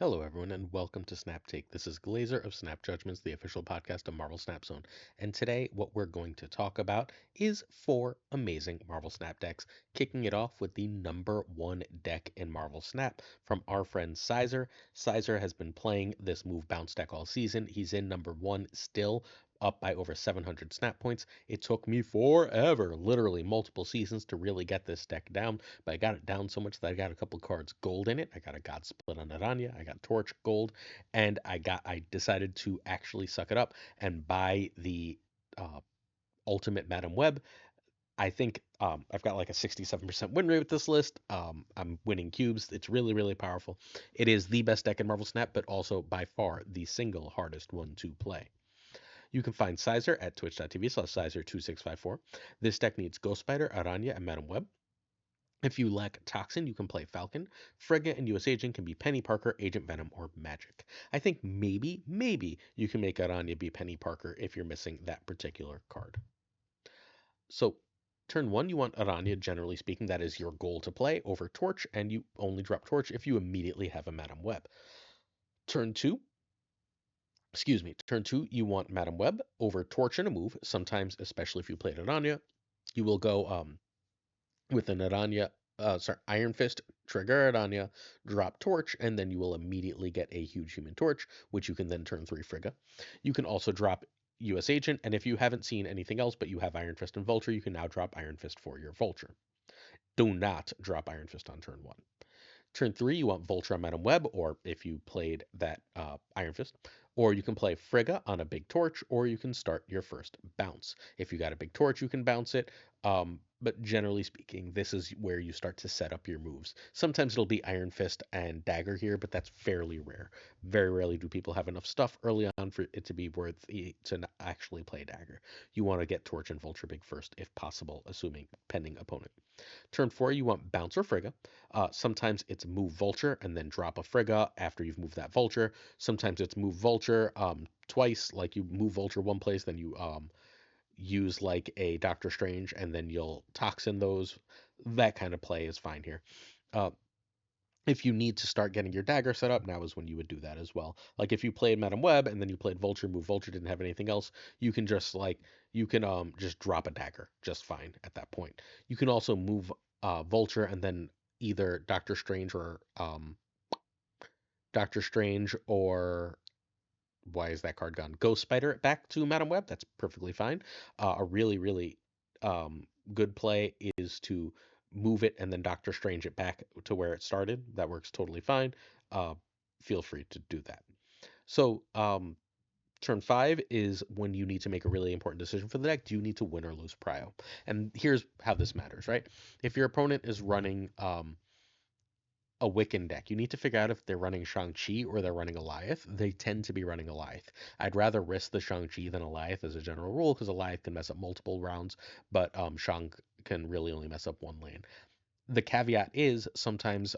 Hello, everyone, and welcome to Snap Take. This is Glazer of Snap Judgments, the official podcast of Marvel Snap Zone. And today, what we're going to talk about is four amazing Marvel Snap decks, kicking it off with the number one deck in Marvel Snap from our friend Sizer. Sizer has been playing this Move Bounce deck all season. He's in number one still, up by over 700 snap points. It took me forever, literally multiple seasons, to really get this deck down, but I got it down so much that I got a couple cards gold in it. I got a God Split on Aranya, I got Torch gold, and I decided to actually suck it up and buy the uh, Ultimate Madam Web. I think I've got like a 67% win rate with this list. I'm winning cubes. It's really, really powerful. It is the best deck in Marvel Snap, but also by far the single hardest one to play. You can find Sizer at twitch.tv/Sizer2654. This deck needs Ghost Spider, Aranya, and Madam Web. If you lack Toxin, you can play Falcon. Frigga and US Agent can be Penny Parker, Agent Venom, or Magic. I think maybe you can make Aranya be Penny Parker if you're missing that particular card. So, turn one, you want Aranya, generally speaking, that is your goal to play over Torch, and you only drop Torch if you immediately have a Madam Web. Turn two, turn two, you want Madam Web over Torch and a move. Sometimes, especially if you played Aranya, you will go with an Iron Fist, trigger Aranya, drop Torch, and then you will immediately get a huge Human Torch, which you can then turn 3 Frigga. You can also drop US Agent, and if you haven't seen anything else but you have Iron Fist and Vulture, you can now drop Iron Fist for your Vulture. Do not drop Iron Fist on turn 1. Turn 3, you want Vulture on Madam Web, or if you played that Iron Fist, or you can play Frigga on a big torch, or you can start your first bounce. If you got a big torch, you can bounce it. But generally speaking, this is where you start to set up your moves. Sometimes it'll be Iron Fist and Dagger here, but that's fairly rare. Very rarely do people have enough stuff early on for it to be worth to actually play Dagger. You want to get Torch and Vulture big first, if possible, assuming pending opponent. Turn 4, you want Bounce or Frigga. Sometimes it's move Vulture and then drop a Frigga after you've moved that Vulture. Sometimes it's move Vulture twice, like you move Vulture one place, then you use like a Doctor Strange, and then you'll Toxin those. That kind of play is fine here. Uh, if you need to start getting your dagger set up, now is when you would do that as well. Like if you played Madam Web and then you played Vulture, move Vulture, didn't have anything else, you can just just drop a dagger just fine at that point. You can also move Vulture and then either Doctor Strange or why is that card gone? Ghost Spider it back to Madam Web. That's perfectly fine. A really good play is to move it and then Doctor Strange it back to where it started. That works totally fine. Uh, Feel free to do that. So, turn 5 is when you need to make a really important decision for the deck. Do you need to win or lose prio? And here's how this matters, right? If your opponent is running a Wiccan deck, you need to figure out if they're running Shang-Chi or they're running Alioth. They tend to be running Alioth. I'd rather risk the Shang-Chi than Alioth as a general rule, because Alioth can mess up multiple rounds, but Shang can really only mess up one lane. The caveat is sometimes,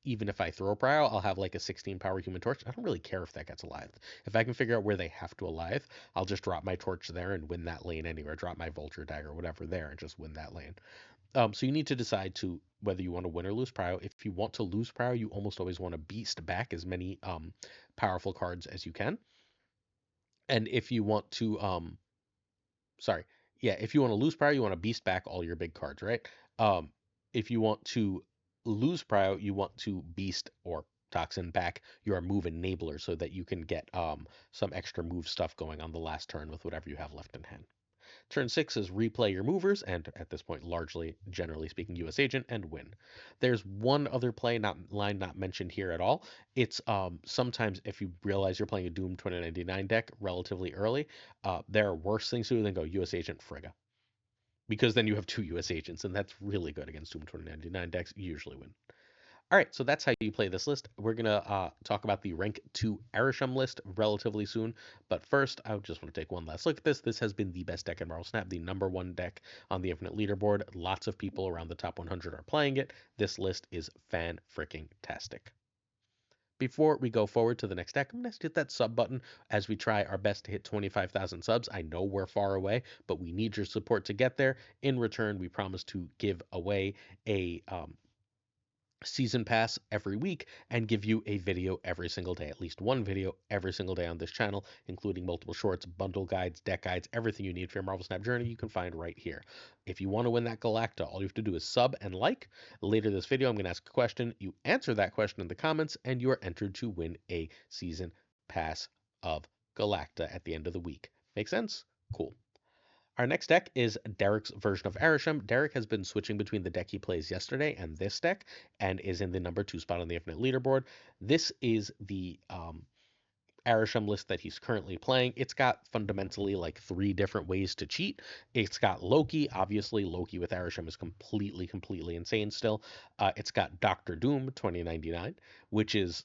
even if I throw Prio, I'll have like a 16 power Human Torch. I don't really care if that gets Alioth. If I can figure out where they have to Alioth, I'll just drop my Torch there and win that lane anywhere. Drop my Vulture Dagger, whatever there, and just win that lane. So you need to decide to whether you want to win or lose prio. If you want to lose prio, you almost always want to beast back as many powerful cards as you can. And if you want to sorry, yeah, if you want to lose prio, you want to beast back all your big cards, right? Um, if you want to lose prio, you want to beast or toxin back your move enabler so that you can get some extra move stuff going on the last turn with whatever you have left in hand. Turn 6 is replay your movers, and at this point, largely, generally speaking, US Agent, and win. There's one other line not mentioned here at all. It's sometimes if you realize you're playing a Doom 2099 deck relatively early, there are worse things to do than go US Agent Frigga. Because then you have 2 US Agents, and that's really good against Doom 2099 decks. You usually win. All right, so that's how you play this list. We're going to talk about the rank 2 arishem list relatively soon. But first, I just want to take one last look at this. This has been the best deck in Marvel Snap, the number 1 deck on the Infinite Leaderboard. Lots of people around the top 100 are playing it. This list is fan-freaking-tastic. Before we go forward to the next deck, I'm going to hit that sub button as we try our best to hit 25,000 subs. I know we're far away, but we need your support to get there. In return, we promise to give away a season pass every week and give you a video every single day, at least one video every single day on this channel, including multiple shorts, bundle guides, deck guides, everything you need for your Marvel Snap journey you can find right here. If you want to win that Galacta, all you have to do is sub and like. Later this video, I'm going to ask a question. You answer that question in the comments, and you are entered to win a season pass of Galacta at the end of the week. Make sense? Cool. Our next deck is Derek's version of Arishem. Derek has been switching between the deck he plays yesterday and this deck, and is in the number 2 spot on the Infinite Leaderboard. This is the Arishem list that he's currently playing. It's got fundamentally like 3 different ways to cheat. It's got Loki. Obviously, Loki with Arishem is completely insane still. It's got Doctor Doom 2099, which is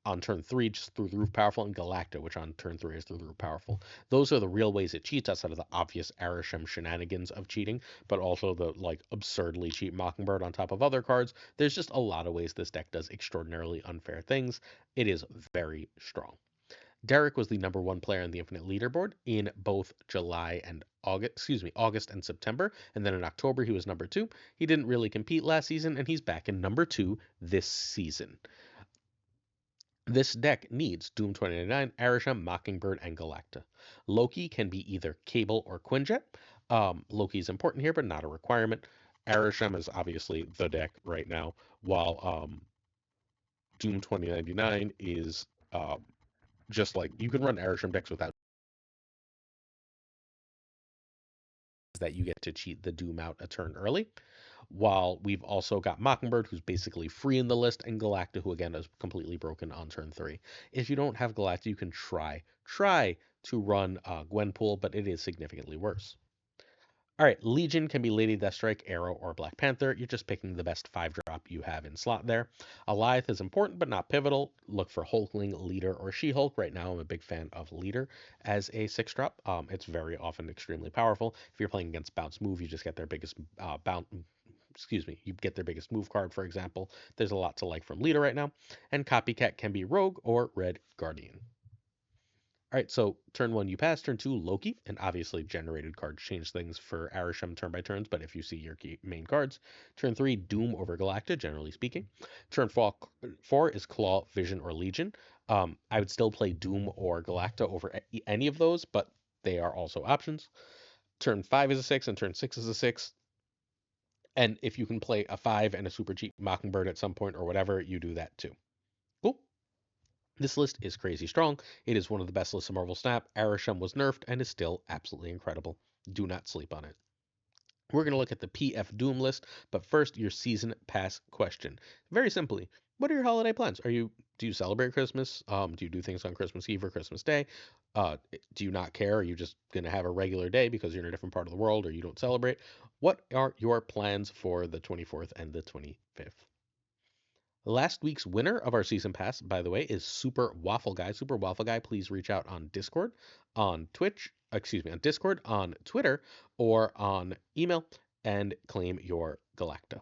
on turn 3 just through the roof powerful, and Galacta, which on turn 3 is through the roof powerful. Those are the real ways it cheats outside of the obvious Arishem shenanigans of cheating, but also the like absurdly cheap Mockingbird on top of other cards. There's just a lot of ways this deck does extraordinarily unfair things. It is very strong. Derek was the number 1 player on the Infinite Leaderboard in both August and September, and then in October he was number 2. He didn't really compete last season, and he's back in number 2 this season. This deck needs Doom 2099, Arishem, Mockingbird, and Galacta. Loki can be either Cable or Quinjet. Loki is important here, but not a requirement. Arishem is obviously the deck right now, while Doom 2099 is just like you can run Arishem decks without that you get to cheat the Doom out a turn early. While we've also got Mockingbird, who's basically free in the list, and Galacta, who again is completely broken on turn 3. If you don't have Galacta, you can try to run Gwenpool, but it is significantly worse. All right, Legion can be Lady Deathstrike, Arrow, or Black Panther. You're just picking the best 5-drop you have in slot there. Alliath is important, but not pivotal. Look for Hulkling, Leader, or She-Hulk. Right now, I'm a big fan of Leader as a 6-drop. It's very often extremely powerful. If you're playing against Bounce Move, you just get their biggest you get their biggest move card, for example. There's a lot to like from Leader right now. And Copycat can be Rogue or Red Guardian. All right, so turn 1 you pass, turn 2 Loki, and obviously generated cards change things for Arishem turn by turns, but if you see your key main cards. Turn 3 Doom over Galacta, generally speaking. Turn 4 is Claw, Vision, or Legion. I would still play Doom or Galacta over any of those, but they are also options. Turn 5 is a 6, and turn 6 is a 6. And if you can play a 5 and a super cheap Mockingbird at some point or whatever, you do that too. Cool. This list is crazy strong. It is one of the best lists of Marvel Snap. Arishem was nerfed and is still absolutely incredible. Do not sleep on it. We're going to look at the PF Doom list, but first, your season pass question. Very simply, what are your holiday plans? Do you celebrate Christmas? Do you do things on Christmas Eve or Christmas Day? Do you not care? Are you just going to have a regular day because you're in a different part of the world or you don't celebrate? What are your plans for the 24th and the 25th? Last week's winner of our season pass, by the way, is Super Waffle Guy. Super Waffle Guy, please reach out on Discord, on Discord, on Twitter, or on email and claim your Galacta.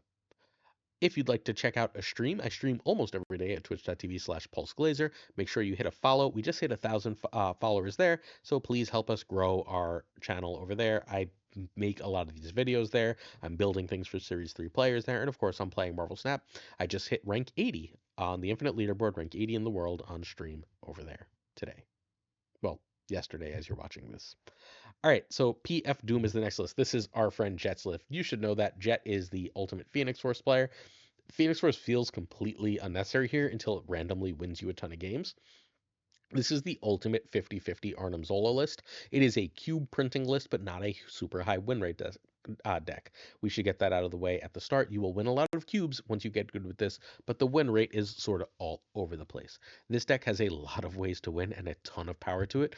If you'd like to check out a stream, I stream almost every day at twitch.tv/pulseglazer. Make sure you hit a follow. We just hit 1,000 followers there, so please help us grow our channel over there. I make a lot of these videos there. I'm building things for Series 3 players there, and of course, I'm playing Marvel Snap. I just hit rank 80 on the Infinite Leaderboard, rank 80 in the world on stream over there today. Well, yesterday as you're watching this. All right, so PF Doom is the next list. This is our friend Jet's list. You should know that Jet is the ultimate Phoenix Force player. Phoenix Force feels completely unnecessary here until it randomly wins you a ton of games. This is the ultimate 50-50 Arnim Zola list. It is a cube printing list, but not a super high win rate deck. We should get that out of the way at the start. You will win a lot of cubes once you get good with this, but the win rate is sort of all over the place. This deck has a lot of ways to win and a ton of power to it.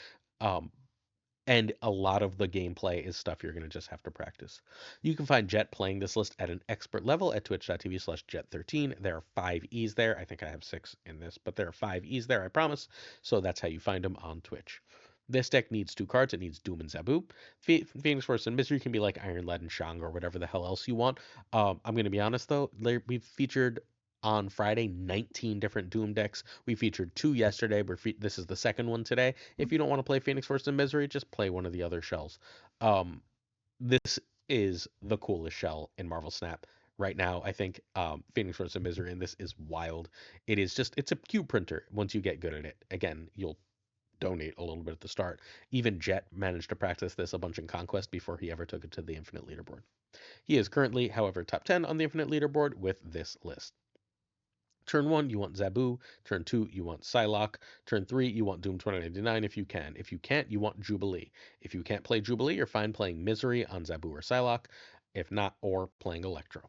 And a lot of the gameplay is stuff you're going to just have to practice. You can find Jet playing this list at an expert level at twitch.tv/jet13. There are 5 E's there. I think I have 6 in this, but there are 5 E's there, I promise. So that's how you find him on Twitch. This deck needs 2 cards. It needs Doom and Zabu. Phoenix Force and Misery can be like Iron Lad and Shang or whatever the hell else you want. I'm going to be honest, though. We've featured on Friday 19 different Doom decks. We featured 2 yesterday. This is the second one today. If you don't want to play Phoenix Force and Misery, just play one of the other shells. This is the coolest shell in Marvel Snap right now. I think Phoenix Force of Misery in this is wild. It's a cube printer once you get good at it. Again, you'll donate a little bit at the start. Even Jet managed to practice this a bunch in Conquest before he ever took it to the Infinite Leaderboard. He is currently, however, top 10 on the Infinite Leaderboard with this list. Turn 1, you want Zabu. Turn 2, you want Psylocke. Turn 3, you want Doom 2099 if you can. If you can't, you want Jubilee. If you can't play Jubilee, you're fine playing Misery on Zabu or Psylocke. If not, or playing Electro.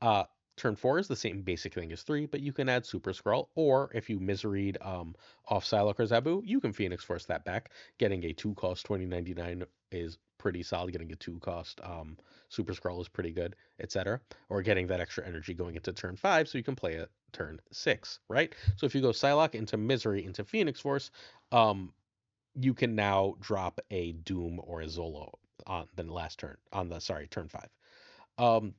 Uh, Turn 4 is the same basic thing as 3, but you can add Super Scroll, or if you Miseried off Psylocke or Zabu, you can Phoenix Force that back. Getting a 2-cost 2099 is pretty solid. Getting a 2-cost Super Scroll is pretty good, etc. Or getting that extra energy going into turn 5 so you can play it turn 6, right? So if you go Psylocke into Misery into Phoenix Force, you can now drop a Doom or a Zolo on the last turn, turn 5.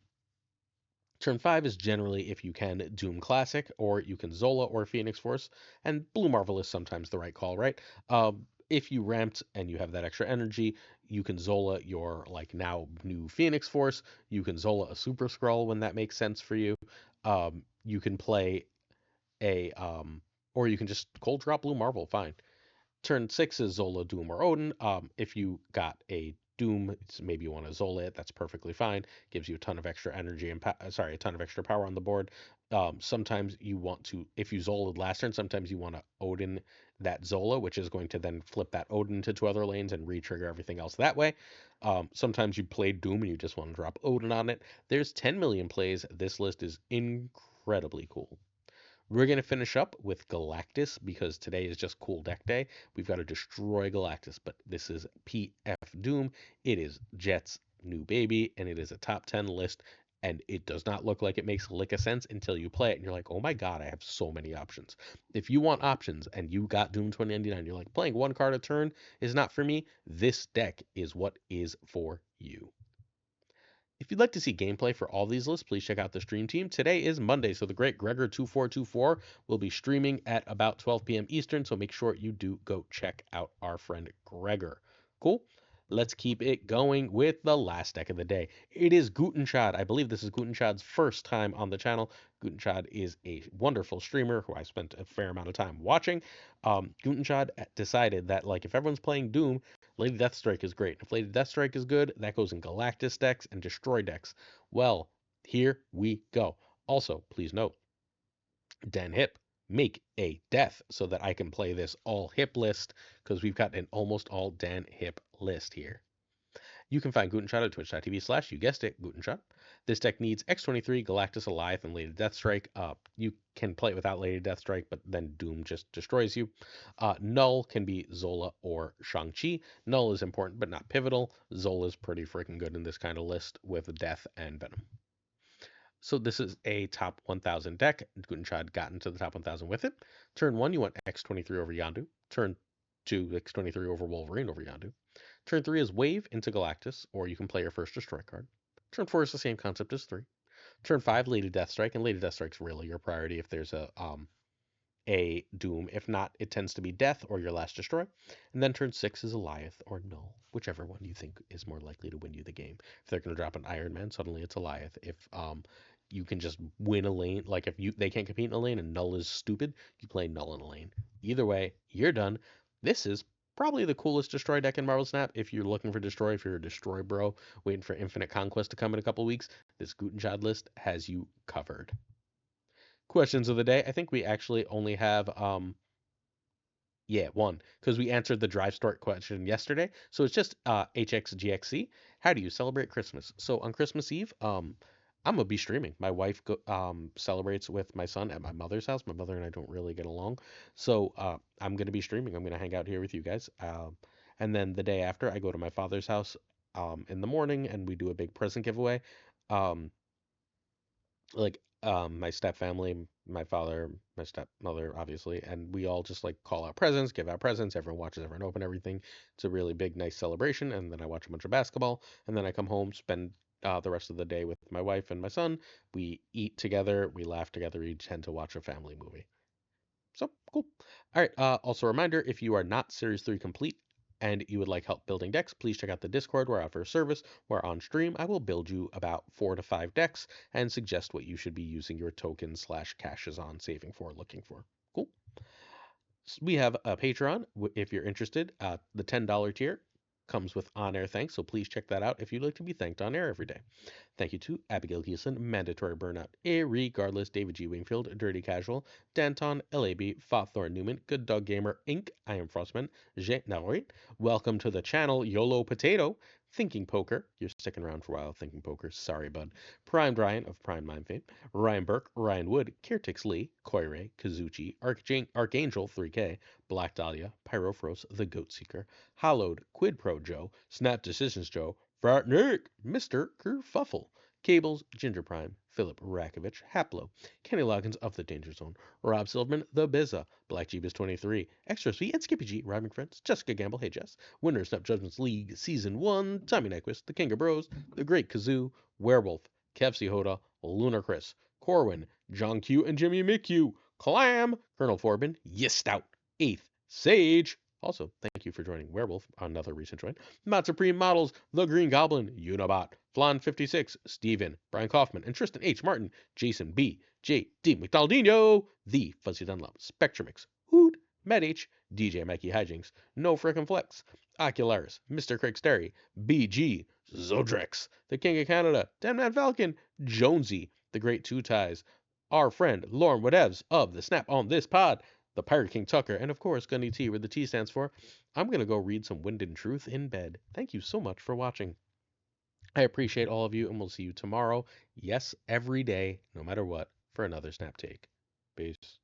Turn 5 is generally, if you can, Doom Classic, or you can Zola or Phoenix Force, and Blue Marvel is sometimes the right call, right? If you ramped and you have that extra energy, you can Zola your, like, now new Phoenix Force. You can Zola a Super Skrull when that makes sense for you. You can play or you can just cold drop Blue Marvel, fine. Turn 6 is Zola, Doom, or Odin. If you got a Doom, maybe you want to Zola it, that's perfectly fine. Gives you a ton of extra energy and a ton of extra power on the board. Sometimes you want to, if you Zolaed last turn, sometimes you want to Odin that Zola, which is going to then flip that Odin to 2 other lanes and re-trigger everything else that way. Sometimes you play Doom and you just want to drop Odin on it. There's 10 million plays. This list is incredibly cool. We're going to finish up with Galactus because today is just cool deck day. We've got to destroy Galactus, but this is PF Doom. It is Jet's new baby, and it is a top 10 list, and it does not look like it makes a lick of sense until you play it, and you're like, oh my god, I have so many options. If you want options and you got Doom 2099, you're like, playing 1 card a turn is not for me, this deck is what is for you. If you'd like to see gameplay for all these lists, please check out the stream team. Today is Monday, so the great Gregor2424 will be streaming at about 12 p.m. Eastern, so make sure you do go check out our friend Gregor. Cool? Let's keep it going with the last deck of the day. It is GutenChad. I believe this is GutenChad's first time on the channel. GutenChad is a wonderful streamer who I spent a fair amount of time watching. GutenChad decided that, like, if everyone's playing Doom, Lady Deathstrike is great. If Lady Deathstrike is good, that goes in Galactus decks and Destroy decks. Well, here we go. Also, please note, Den Hip, make a death so that I can play this all hip list because we've got an almost all Dan Hip list here. You can find GutenChad at twitch.tv/, you guessed it, GutenChad. This deck needs X23, Galactus, Alioth, and Lady Deathstrike. You can play it without Lady Deathstrike, but then Doom just destroys you. Null can be Zola or Shang-Chi. Null is important, but not pivotal. Zola is pretty freaking good in this kind of list with Death and Venom. So this is a top 1000 deck. GutenChad got into the top 1000 with it. Turn 1, you want X23 over Yondu. Turn 2, X23 over Wolverine over Yondu. Turn 3 is Wave into Galactus, or you can play your first Destroy card. Turn 4 is the same concept as 3. Turn 5, Lady Deathstrike, and Lady Deathstrike's really your priority if there's a Doom. If not, it tends to be Death or your last Destroy. And then turn 6 is Alioth or Null, whichever one you think is more likely to win you the game. If they're going to drop an Iron Man, suddenly it's Alioth. If you can just win a lane, like if they can't compete in a lane and Null is stupid, you play Null in a lane. Either way, you're done. This is probably the coolest Destroy deck in Marvel Snap. If you're looking for Destroy, if you're a Destroy bro, waiting for Infinite Conquest to come in a couple weeks, this GutenChad list has you covered. Questions of the day. I think we actually only have one, because we answered the Drive Start question yesterday. So it's just HXGXC. How do you celebrate Christmas? So on Christmas Eve, I'm gonna be streaming. My wife celebrates with my son at my mother's house. My mother and I don't really get along, so I'm gonna be streaming. I'm gonna hang out here with you guys, and then the day after, I go to my father's house in the morning, and we do a big present giveaway. Um, my step family, my father, my stepmother, obviously, and we all just like call out presents, give out presents. Everyone watches everyone open everything. It's a really big, nice celebration. And then I watch a bunch of basketball, and then I come home, spend the rest of the day with my wife and my son. We eat together, we laugh together. We tend to watch a family movie. So cool. All right. Also, a reminder: if you are not Series 3 complete, and you would like help building decks, please check out the Discord where I offer a service where on stream I will build you about 4 to 5 decks and suggest what you should be using your tokens slash caches on, saving for, looking for. Cool. We have a Patreon if you're interested. The $10 tier comes with on-air thanks, so please check that out if you'd like to be thanked on air every day. Thank you to Abigail Gieson, Mandatory Burnout, Regardless, David G. Wingfield, Dirty Casual, Danton, LAB, FaThorNewman, Good Dog Gamer, Inc., I Am Frostman, J. Now, welcome to the channel, YOLO Potato, Thinking Poker, you're sticking around for a while, Thinking Poker, sorry bud, Primed Ryan of Prime Mime fame, Ryan Burke, Ryan Wood, Kirtix Lee, Koire, Kazuchi, Archangel 3K, Black Dahlia, Pyrofros, The Goat Seeker, Hollowed, Quid Pro Joe, Snap Decisions Joe, Fat Nick, Mr. Kerfuffle, Cables, Ginger Prime, Philip Rakovich, Haplo, Kenny Loggins of the Danger Zone, Rob Silverman, The Bizza, Black Jeebus 23, Extra Sweet, and Skippy G, Rhyming Friends, Jessica Gamble, Hey Jess, Winner Snap Judgments League, Season 1, Tommy Nyquist, The King of Bros, The Great Kazoo, Werewolf, Kevsey Hoda, Lunar Chris, Corwin, John Q and Jimmy McHugh, Clam, Colonel Forbin, Yistout, 8th, Sage. Also, thank you for joining Werewolf, another recent join. Matt Supreme Models, The Green Goblin, Unibot, Flan56, Steven, Brian Kaufman, and Tristan H. Martin, Jason B., J. D. McDaldino, The Fuzzy Dunlop, Spectrumix, Hood, Matt H., DJ Mikey Hijinks, No Frickin' Flex, Ocularis, Mr. Craig Sterry, BG, Zodrex, The King of Canada, Demman Falcon, Jonesy, The Great Two Ties, our friend Lauren Whatevs of the Snap on This Pod, the Pirate King Tuccrr, and of course Gunny T, where the T stands for. I'm going to go read some Wind and Truth in bed. Thank you so much for watching. I appreciate all of you, and we'll see you tomorrow. Yes, every day, no matter what, for another Snap Take. Peace.